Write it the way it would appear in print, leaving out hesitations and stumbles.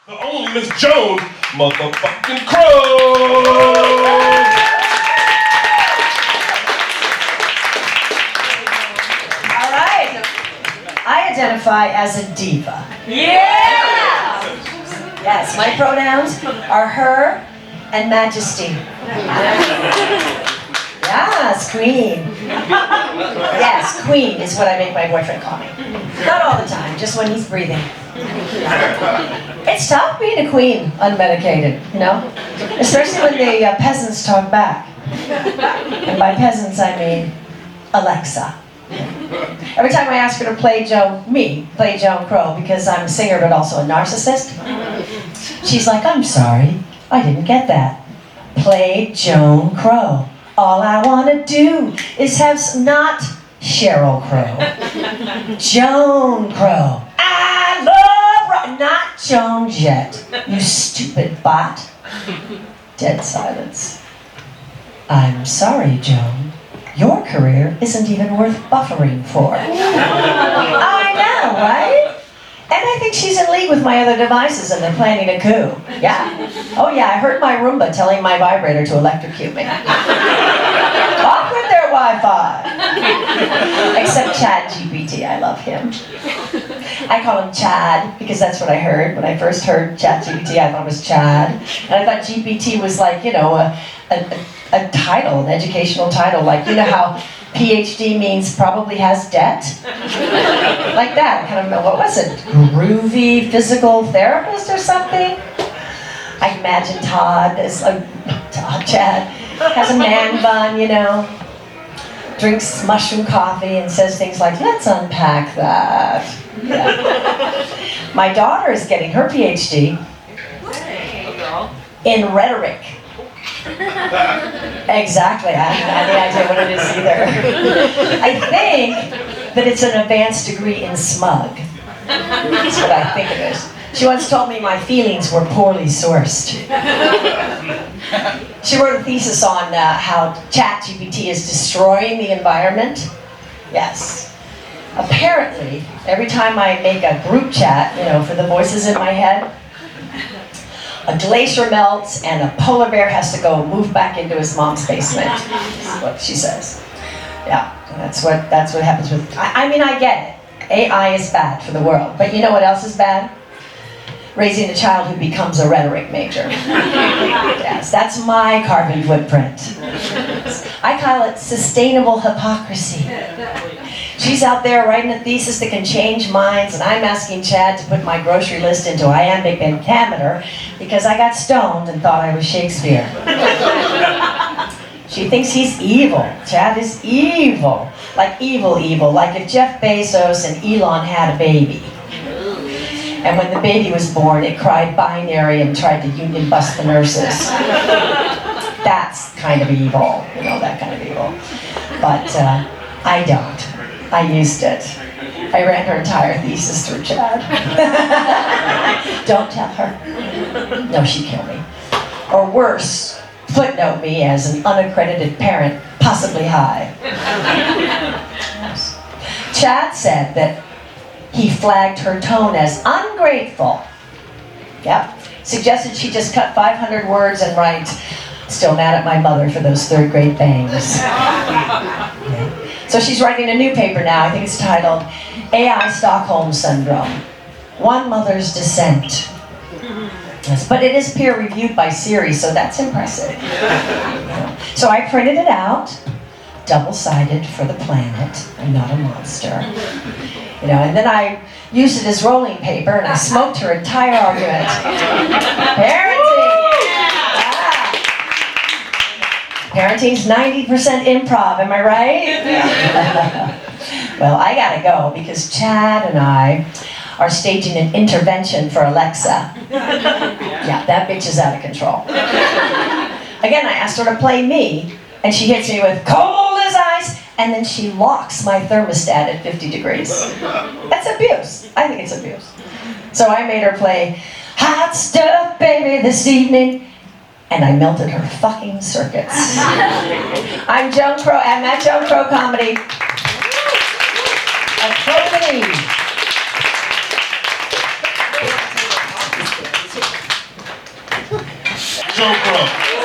The only Miss Jones, motherfucking Crow. All right. I identify as a diva. Yeah! Yes, my pronouns are her and majesty. Yes, queen. Yes, queen is what I make my boyfriend call me. Not all the time, just when he's breathing. It's tough being a queen, unmedicated, you know? Especially when the peasants talk back. And by peasants, I mean Alexa. Every time I ask her to play Joan Crow, because I'm a singer but also a narcissist, she's like, I'm sorry, I didn't get that. Play Joan Crow. All I want to do is have not Sheryl Crow, Joan Crow. I love not Joan Jett, you stupid bot. Dead silence. I'm sorry, Joan. Your career isn't even worth buffering for. I know, right? And I think she's in league with my other devices and they're planning a coup. Yeah. Oh yeah, I heard my Roomba telling my vibrator to electrocute me. Off with their Wi-Fi. Except ChatGPT, I love him. I call him Chad because that's what I heard. When I first heard ChatGPT, I thought it was Chad. And I thought GPT was like, you know, a title, an educational title. Like, you know how PhD means probably has debt? Like that, kind of, what was it? Groovy physical therapist or something? I imagine Todd as Chad has a man bun, you know, drinks mushroom coffee and says things like, let's unpack that. Yeah. My daughter is getting her PhD in rhetoric. Exactly, I have no idea what it is either. I think that it's an advanced degree in smug. That's what I think it is. She once told me my feelings were poorly sourced. She wrote a thesis on how ChatGPT is destroying the environment. Yes. Apparently, every time I make a group chat, you know, for the voices in my head, a glacier melts and a polar bear has to go move back into his mom's basement. That's what she says. Yeah, that's what happens with. I mean, I get it. AI is bad for the world, but you know what else is bad? Raising a child who becomes a rhetoric major. Yes, that's my carbon footprint. I call it sustainable hypocrisy. She's out there writing a thesis that can change minds, and I'm asking Chad to put my grocery list into iambic pentameter because I got stoned and thought I was Shakespeare. She thinks he's evil. Chad is evil. Like evil, like if Jeff Bezos and Elon had a baby. And when the baby was born, it cried binary and tried to union bust the nurses. That's kind of evil, you know, that kind of evil. But I don't. I used it. I ran her entire thesis through Chad. Don't tell her. No, she'd kill me. Or worse, footnote me as an unaccredited parent, possibly high. Chad said that he flagged her tone as ungrateful. Yep. Suggested she just cut 500 words and write, still mad at my mother for those third grade bangs. Yeah. So she's writing a new paper now. I think it's titled AI Stockholm Syndrome. One Mother's Dissent. Yes, but it is peer reviewed by Siri, so that's impressive. Yeah. So I printed it out, double-sided for the planet. I'm not a monster. You know, and then I used it as rolling paper and I smoked her entire argument. Parenting! Yeah. Parenting's 90% improv, am I right? Well, I gotta go because Chad and I are staging an intervention for Alexa. Yeah, that bitch is out of control. Again, I asked her to play me, and she hits me with cold as ice, and then she locks my thermostat at 50 degrees. That's abuse. I think it's abuse. So I made her play hot stuff, baby, this evening, and I melted her fucking circuits. I'm Joan Crow, I'm at Joan Crow Comedy. A Joe Crow.